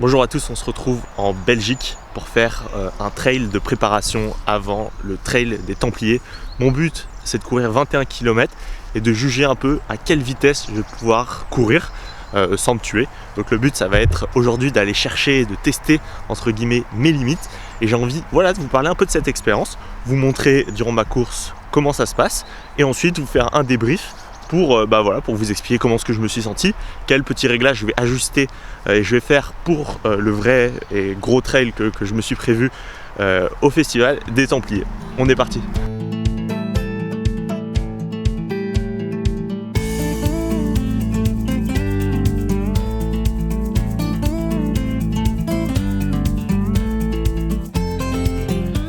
Bonjour à tous, on se retrouve en Belgique pour faire un trail de préparation avant le trail des Templiers. Mon but, c'est de courir 21 km et de juger un peu à quelle vitesse je vais pouvoir courir sans me tuer. Donc le but, ça va être aujourd'hui d'aller chercher, de tester entre guillemets mes limites. Et j'ai envie de vous parler un peu de cette expérience, vous montrer durant ma course comment ça se passe et ensuite vous faire un débrief pour vous expliquer comment est-ce que je me suis senti, quels petits réglages je vais ajuster et je vais faire pour le vrai et gros trail que je me suis prévu au festival des Templiers. On est parti.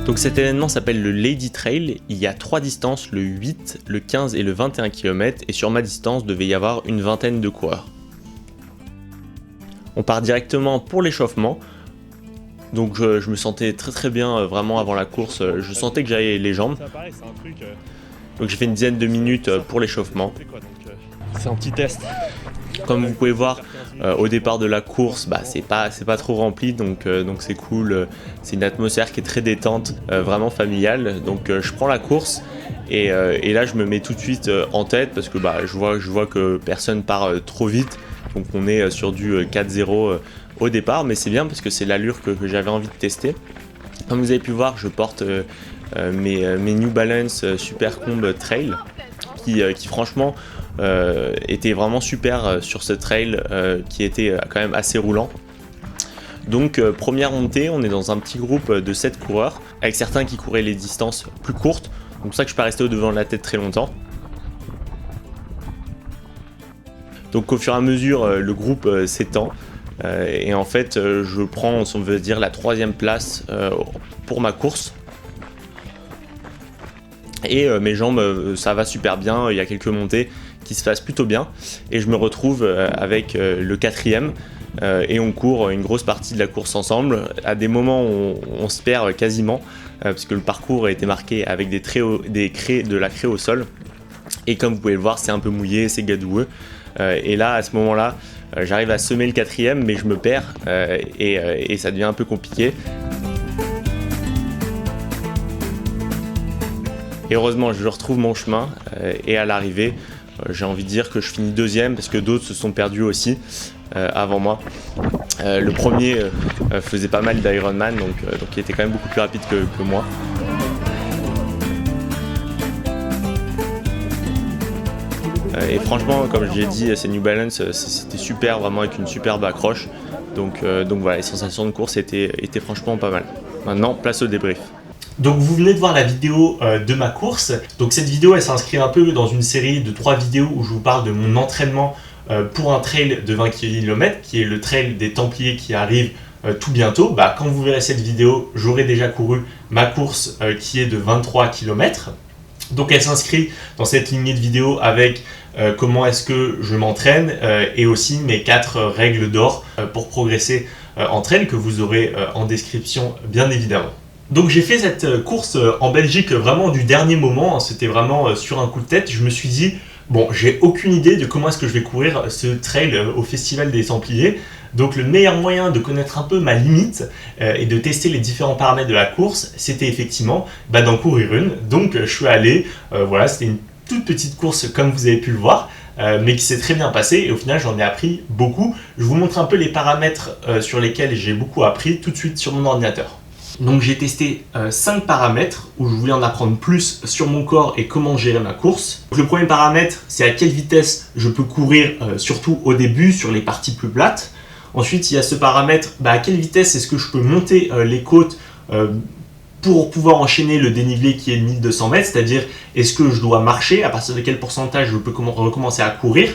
Donc cet événement s'appelle le Lady Trail, il y a 3 distances, le 8, le 15 et le 21 km et sur ma distance devait y avoir une vingtaine de coureurs. On part directement pour l'échauffement, donc je me sentais très bien vraiment avant la course, je sentais que j'avais les jambes. Donc j'ai fait une dizaine de minutes pour l'échauffement. C'est un petit test. Comme vous pouvez voir, au départ de la course, c'est pas trop rempli, donc c'est cool. C'est une atmosphère qui est très détente, vraiment familiale. Donc je prends la course et là je me mets tout de suite en tête parce que je vois que personne part trop vite. Donc on est sur du 4-0 au départ, mais c'est bien parce que c'est l'allure que j'avais envie de tester. Comme vous avez pu voir, je porte mes New Balance Supercomb Trail qui franchement était vraiment super sur ce trail qui était quand même assez roulant. Donc première montée, on est dans un petit groupe de 7 coureurs avec certains qui couraient les distances plus courtes, donc c'est pour ça que je ne suis pas resté au devant de la tête très longtemps. Donc au fur et à mesure le groupe s'étend et en fait je prends, on veut dire, la 3e place pour ma course. Et mes jambes, ça va super bien, il y a quelques montées qui se passent plutôt bien. Et je me retrouve avec le 4e et on court une grosse partie de la course ensemble. À des moments on se perd quasiment parce que le parcours a été marqué avec de la craie au sol. Et comme vous pouvez le voir, c'est un peu mouillé, c'est gadoueux. Et là, à ce moment-là, j'arrive à semer le 4e, mais je me perds et ça devient un peu compliqué. Et heureusement, je retrouve mon chemin et à l'arrivée, j'ai envie de dire que je finis 2e parce que d'autres se sont perdus aussi avant moi. Le premier faisait pas mal d'Ironman, donc il était quand même beaucoup plus rapide que moi. Et franchement, comme je l'ai dit, ces New Balance, c'était super, vraiment avec une superbe accroche. Donc voilà, les sensations de course étaient franchement pas mal. Maintenant, place au débrief. Donc vous venez de voir la vidéo de ma course. Donc cette vidéo, elle s'inscrit un peu dans une série de 3 vidéos où je vous parle de mon entraînement pour un trail de 20 km, qui est le trail des Templiers qui arrive tout bientôt. Quand vous verrez cette vidéo, j'aurai déjà couru ma course qui est de 23 km. Donc elle s'inscrit dans cette lignée de vidéos avec comment est-ce que je m'entraîne et aussi mes 4 règles d'or pour progresser en trail que vous aurez en description bien évidemment. Donc j'ai fait cette course en Belgique vraiment du dernier moment, c'était vraiment sur un coup de tête. Je me suis dit, bon, j'ai aucune idée de comment est-ce que je vais courir ce trail au Festival des Templiers. Donc le meilleur moyen de connaître un peu ma limite et de tester les différents paramètres de la course, c'était effectivement d'en courir une. Donc je suis allé, c'était une toute petite course comme vous avez pu le voir, mais qui s'est très bien passée et au final j'en ai appris beaucoup. Je vous montre un peu les paramètres sur lesquels j'ai beaucoup appris tout de suite sur mon ordinateur. Donc j'ai testé 5 paramètres où je voulais en apprendre plus sur mon corps et comment gérer ma course. Donc, le premier paramètre, c'est à quelle vitesse je peux courir, surtout au début sur les parties plus plates. Ensuite, il y a ce paramètre, à quelle vitesse est-ce que je peux monter les côtes pour pouvoir enchaîner le dénivelé qui est de 1200 mètres, c'est-à-dire est-ce que je dois marcher, à partir de quel pourcentage je peux recommencer à courir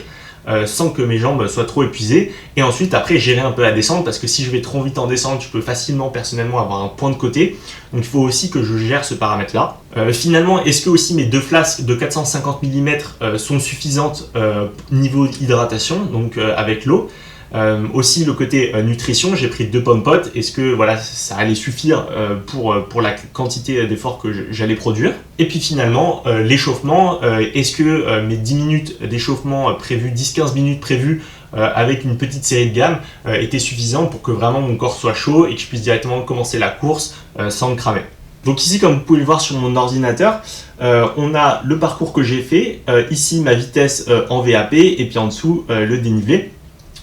sans que mes jambes soient trop épuisées. Et ensuite, après, gérer un peu la descente parce que si je vais trop vite en descente, je peux facilement, personnellement, avoir un point de côté. Donc, il faut aussi que je gère ce paramètre-là. Finalement, est-ce que aussi mes 2 flasques de 450 mm sont suffisantes niveau hydratation, donc avec l'eau. Aussi le côté nutrition, j'ai pris 2 pommes potes. Est-ce que ça allait suffire pour la quantité d'efforts que j'allais produire? Et puis finalement, l'échauffement, est-ce que mes 10 minutes d'échauffement prévues, 10-15 minutes prévues avec une petite série de gammes était suffisant pour que vraiment mon corps soit chaud et que je puisse directement commencer la course sans me cramer. Donc ici, comme vous pouvez le voir sur mon ordinateur, on a le parcours que j'ai fait, ici ma vitesse en VAP et puis en dessous le dénivelé.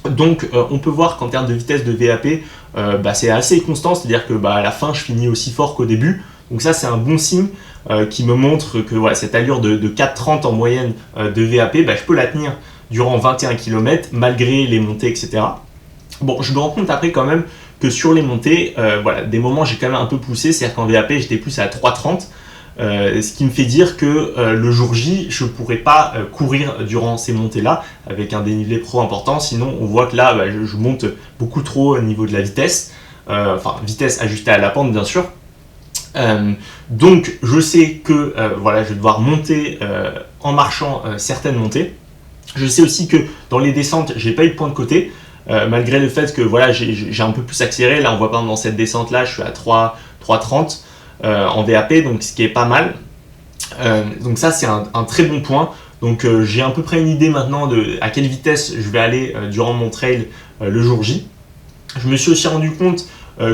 Donc on peut voir qu'en termes de vitesse de VAP, c'est assez constant, c'est-à-dire que à la fin je finis aussi fort qu'au début. Donc ça c'est un bon signe qui me montre que voilà, cette allure de 4,30 en moyenne de VAP, je peux la tenir durant 21 km malgré les montées, etc. Bon, je me rends compte après quand même que sur les montées, des moments j'ai quand même un peu poussé, c'est-à-dire qu'en VAP j'étais plus à 3,30. Ce qui me fait dire que le jour J, je ne pourrais pas courir durant ces montées-là avec un dénivelé trop important. Sinon, on voit que là, je monte beaucoup trop au niveau de la vitesse. Vitesse ajustée à la pente, bien sûr. Donc, je sais que je vais devoir monter en marchant certaines montées. Je sais aussi que dans les descentes, je n'ai pas eu de point de côté. Malgré le fait que j'ai un peu plus accéléré. Là, on voit par exemple dans cette descente-là, je suis à 3,30. En VAP, donc ce qui est pas mal. Donc ça c'est un très bon point. Donc j'ai à peu près une idée maintenant de à quelle vitesse je vais aller durant mon trail le jour J. Je me suis aussi rendu compte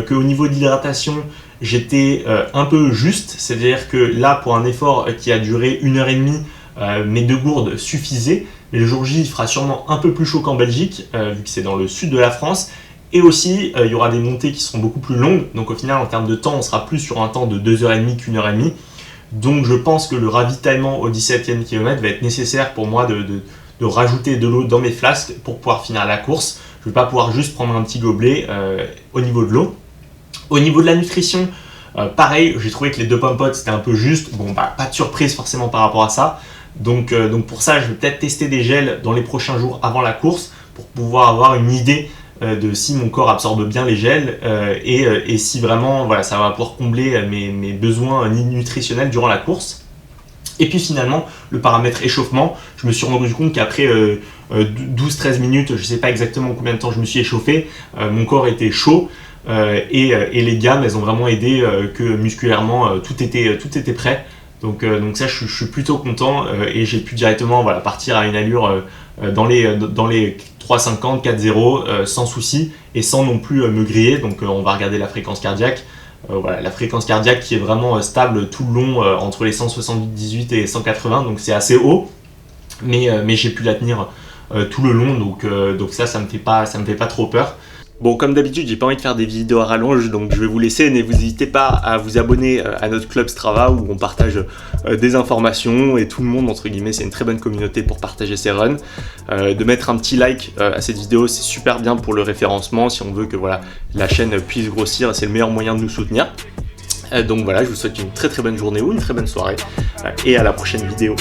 qu'au niveau de l'hydratation j'étais un peu juste, c'est-à-dire que là pour un effort qui a duré 1h30, mes 2 gourdes suffisaient. Mais le jour J il fera sûrement un peu plus chaud qu'en Belgique vu que c'est dans le sud de la France. Et aussi, il y aura des montées qui seront beaucoup plus longues. Donc au final, en termes de temps, on sera plus sur un temps de 2h30 qu'1h30. Donc je pense que le ravitaillement au 17e kilomètre va être nécessaire pour moi de rajouter de l'eau dans mes flasques pour pouvoir finir la course. Je ne vais pas pouvoir juste prendre un petit gobelet au niveau de l'eau. Au niveau de la nutrition, pareil, j'ai trouvé que les 2 pommes potes c'était un peu juste. Bon, pas de surprise forcément par rapport à ça. Donc pour ça, je vais peut-être tester des gels dans les prochains jours avant la course pour pouvoir avoir une idée de si mon corps absorbe bien les gels et si vraiment ça va pouvoir combler mes besoins nutritionnels durant la course. Et puis finalement, le paramètre échauffement, je me suis rendu compte qu'après 12-13 minutes, je ne sais pas exactement combien de temps je me suis échauffé, mon corps était chaud et les gammes, elles ont vraiment aidé que musculairement, tout était prêt. Donc ça, je suis plutôt content et j'ai pu directement partir à une allure dans les 3,50, 4,0 sans souci et sans non plus me griller. Donc on va regarder la fréquence cardiaque. La fréquence cardiaque qui est vraiment stable tout le long entre les 178 et 180, donc c'est assez haut. Mais j'ai pu la tenir tout le long, donc ça me fait pas trop peur. Bon, comme d'habitude, j'ai pas envie de faire des vidéos à rallonge, donc je vais vous laisser. Ne vous n'hésitez pas à vous abonner à notre club Strava où on partage des informations et tout le monde, entre guillemets, c'est une très bonne communauté pour partager ses runs. De mettre un petit like à cette vidéo, c'est super bien pour le référencement si on veut que la chaîne puisse grossir, c'est le meilleur moyen de nous soutenir. Donc voilà, je vous souhaite une très très bonne journée ou une très bonne soirée et à la prochaine vidéo.